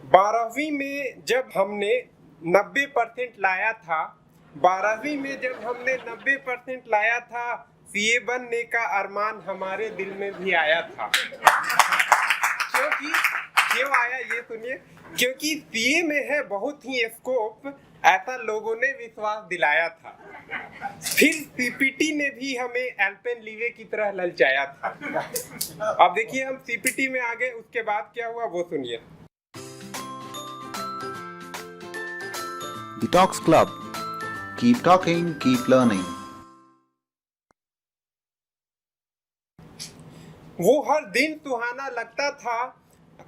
12वीं में जब हमने 90% लाया था, 12वीं में जब हमने 90% लाया था, सीए बनने का अरमान हमारे दिल में भी आया था। क्यों आया ये सुनिए। क्योंकि सीए में है बहुत ही स्कोप, ऐसा लोगों ने विश्वास दिलाया था। फिर सीपीटी ने भी हमें एल्पेनलीबे की तरह ललचाया था। अब देखिए हम सीपीटी में आ गए, उसके बाद क्या हुआ वो सुनिए। The Talks Club. Keep talking, keep learning. वो हर दिन सुहाना लगता था,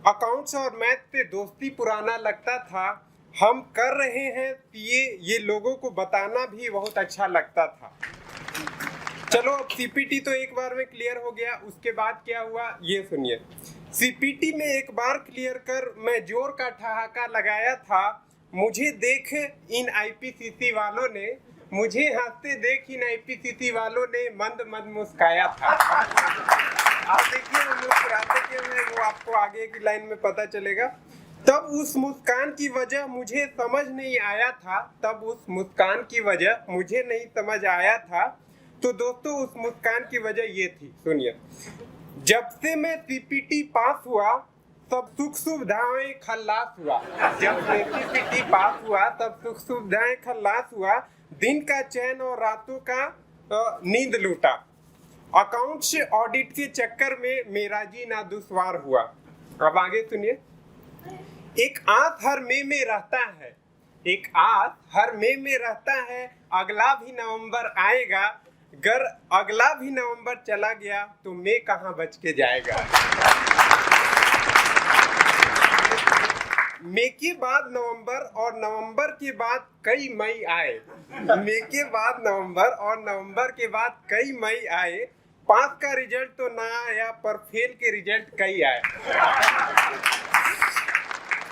अकाउंट्स और मैथ पे दोस्ती पुराना लगता था। हम कर रहे हैं सीए, ये लोगों को बताना भी बहुत अच्छा लगता था। चलो अब सीपीटी तो एक बार में क्लियर हो गया, उसके बाद क्या हुआ ये सुनिए। सीपीटी में एक बार क्लियर कर मैं जोर का ठहाका लगाया था। मुझे देख इन आईपीसीसी वालों ने, मुझे हंसते देख इन आईपीसीसी वालों ने मंद मंद मुस्काया था। आप देखिए वो मुस्कुराते क्यों हैं, वो आपको आगे की लाइन में पता चलेगा। तब उस मुस्कान की वजह मुझे समझ नहीं आया था, तब उस मुस्कान की वजह मुझे नहीं समझ आया था। तो दोस्तों उस मुस्कान की वजह ये थी, सुनिए। जब से मैं सीपीटी पास हुआ तब सुख सुविधाएं खल्लास हुआ। जब मैं सीपीटी पास हुआ तब सुख सुविधाएं खल्लास हुआ। दिन का चैन और रातों का नींद लूटा। अकाउंट्स ऑडिट के चक्कर में मेरा जीना दुश्वार हुआ। अब आगे सुनिए। एक आस हर मई में रहता है, एक आस हर मई में रहता है, अगला भी नवंबर आएगा। अगर अगला भी नवंबर चला गया तो मई कहाँ बच के जाएगा। मई के बाद नवंबर और नवंबर के बाद कई मई आए। मई के बाद नवंबर और नवंबर के बाद कई मई आए। पास का रिजल्ट तो ना आया पर फेल के रिजल्ट कई आए।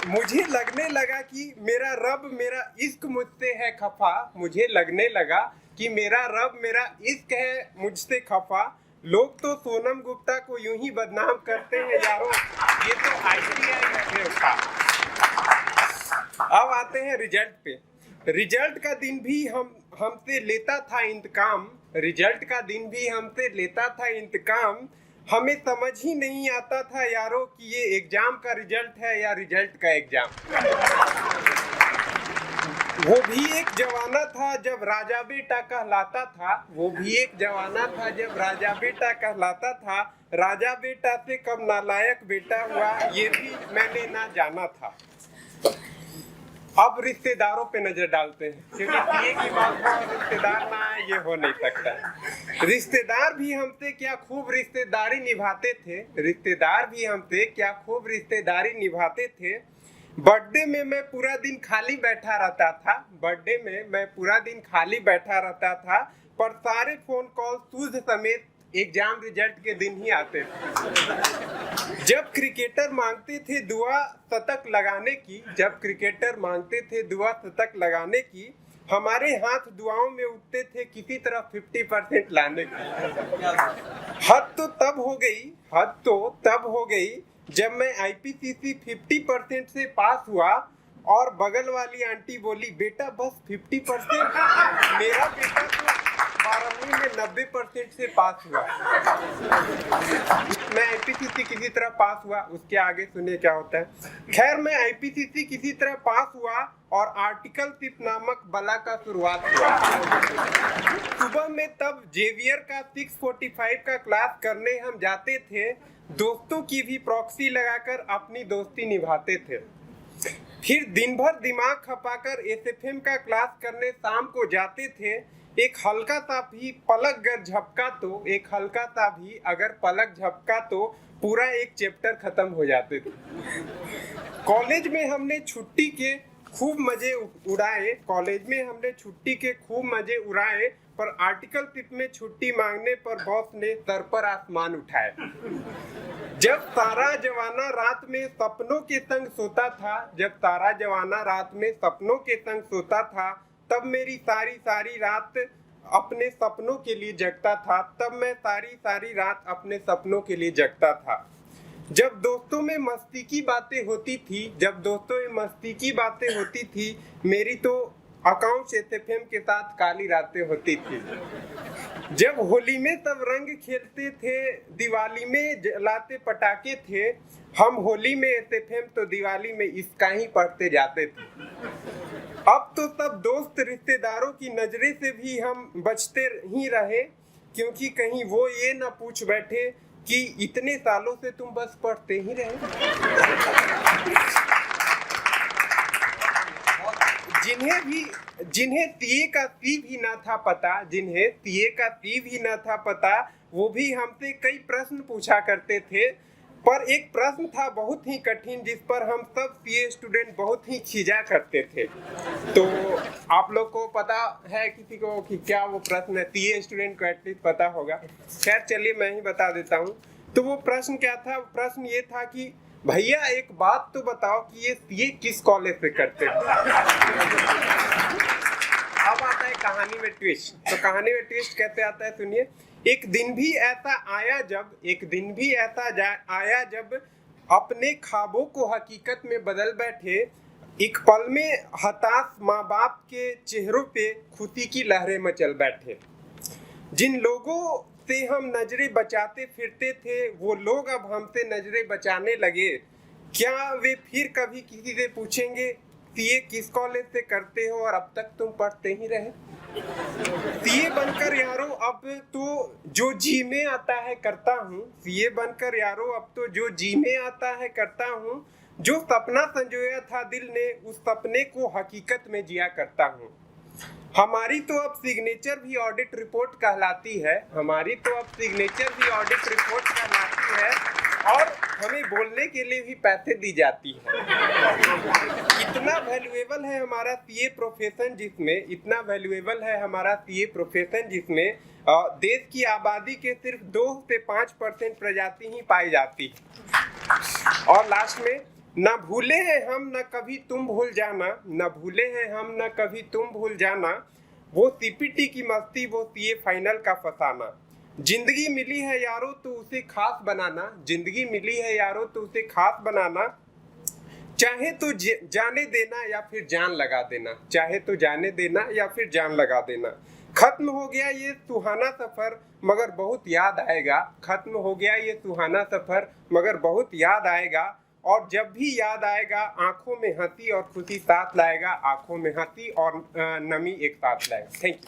मुझे लगने लगा कि मेरा रब मेरा इश्क मुझसे है खफा। मुझे लगने लगा कि मेरा रब मेरा इश्क है मुझसे खफा। लोग तो सोनम गुप्ता को यूं ही बदनाम करते हैं यारों, ये तो आईटीआई था। अब आते हैं रिजल्ट पे। रिजल्ट का दिन भी हमसे लेता था इंतकाम। रिजल्ट का दिन भी हमसे लेता था इंतकाम। हमें समझ ही नहीं आता था यारों कि ये एग्जाम का रिजल्ट है या रिजल्ट का एग्जाम। वो भी एक जमाना था जब राजा बेटा कहलाता था। वो भी एक जमाना था जब राजा बेटा कहलाता था। राजा बेटा से कब नालायक बेटा हुआ ये भी मैंने ना जाना था। अब रिश्तेदारों पे नजर डालते हैं, क्योंकि सीए की बात हो रिश्तेदार ना आए ये हो नहीं सकता। रिश्तेदार भी हमसे क्या खूब रिश्तेदारी निभाते थे। रिश्तेदार भी हमसे क्या खूब रिश्तेदारी निभाते थे। बर्थडे में मैं पूरा दिन खाली बैठा रहता था। बर्थडे में मैं पूरा दिन खाली बैठा रहता था, पर सारे फोन कॉल तुझ समेत एग्जाम रिजल्ट के दिन ही आते थे। जब क्रिकेटर मांगते थे दुआ शतक लगाने की, जब क्रिकेटर मांगते थे दुआ शतक लगाने की, हमारे हाथ दुआओं में उठते थे किसी तरह 50% लाने की। हद तो तब हो गई, हद तो तब हो गई जब मैं आईपीसीसी 50% से पास हुआ और बगल वाली आंटी बोली बेटा बस 50%। मेरा बेटा तो 12वीं में 90% से पास हुआ। मैं आईपीसीसी किसी तरह पास हुआ, उसके आगे सुनिए क्या होता है। खैर मैं आईपीसीसी किसी तरह पास हुआ और आर्टिकलशिप नामक बला का शुरुआत हुआ। सुबह में तब जेवियर का 645 का क्लास करने हम जाते थे। दोस्तों की भी प्रॉक्सी लगाकर अपनी दोस्ती निभाते थे। फिर दिन भर दिमाग खपाकर एसएफएम का क्लास करने शाम को जाते थे। एक हल्का सा भी पलक अगर झपका तो, एक हल्का सा भी अगर पलक झपका तो पूरा एक चैप्टर खत्म हो जाते थे। कॉलेज में हमने छुट्टी के खूब मजे उड़ाए। कॉलेज में हमने छुट्टी के खूब मजे उड़ाए, पर आर्टिकलशिप में छुट्टी मांगने पर बॉस ने सर पर आसमान उठाए। जब सारा जवाना रात में सपनों के संग सोता था, जब सारा जवाना रात में सपनों के संग सोता था, तब मेरी सारी सारी रात अपने सपनों के लिए जगता था। तब मैं सारी सारी रात अपने सपनों के लिए जगता था। जब दोस्तों में मस्ती की बातें होती थी, मेरी तो अकाउंट्स एफएम के साथ काली रातें होती थी। जब होली में सब रंग खेलते थे, दिवाली में जलाते पटाखे थे, हम होली में एफएम तो दिवाली में इसका ही पढ़ते जाते थे। अब तो सब दोस्त रिश्तेदारों की नजरे से भी हम बचते ही रहे, क्योंकि कहीं वो ये ना पूछ बैठे कि इतने सालों से तुम बस पढ़ते ही रहे। जिन्हें सीए का सी भी ना था पता, वो भी हमसे कई प्रश्न पूछा करते थे। पर एक प्रश्न था बहुत ही कठिन, जिस पर हम सब सीए स्टूडेंट बहुत ही खिजा करते थे। तो आप लोग को पता है किसी को कि क्या वो प्रश्न है? सीए स्टूडेंट को एटलीस्ट पता होगा। खैर चलिए मैं ही बता देता हूँ। तो वो प्रश्न क्या था? प्रश्न ये था कि भैया एक बात तो बताओ कि ये सीए किस कॉलेज से करते हैं? अब आता है कहानी में ट्विस्ट। तो कहानी में ट्विस्ट कैसे आता है सुनिए। एक दिन भी ऐसा आया जब अपने ख्वाबों को हकीकत में बदल बैठे। एक पल में हताश माँ बाप के चेहरों पे खुशी की लहरें मचल बैठे। जिन लोगों से हम नजरें बचाते फिरते थे, वो लोग अब हमसे नजरें बचाने लगे। क्या वे फिर कभी किसी से पूछेंगे सीए किस कॉलेज से करते हो और अब तक तुम पढ़ते ही रहे? सीए बनकर यारो अब तो जो जी में आता है करता हूँ। सीए बनकर यारो अब तो जो जी में आता है करता हूँ। जो सपना संजोया था दिल ने, उस सपने को हकीकत में जिया करता हूँ। हमारी तो अब सिग्नेचर भी ऑडिट रिपोर्ट कहलाती है। और हमें बोलने के लिए भी पैसे दी जाती है। इतना वैल्यूएबल है हमारा सीए प्रोफेशन जिसमें देश की आबादी के सिर्फ 2 से 5% प्रजाति ही पाई जाती है। और लास्ट में, न भूले हैं हम न कभी तुम भूल जाना, वो सीपीटी की मस्ती, वो सीए फाइनल का फसाना। जिंदगी मिली है यारो तो उसे खास बनाना, चाहे तो जाने देना या फिर जान लगा देना। खत्म हो गया ये सुहाना सफर मगर बहुत याद आएगा। और जब भी याद आएगा आंखों में हंसी और खुशी साथ लाएगा, नमी एक साथ लाएगा। Thank you.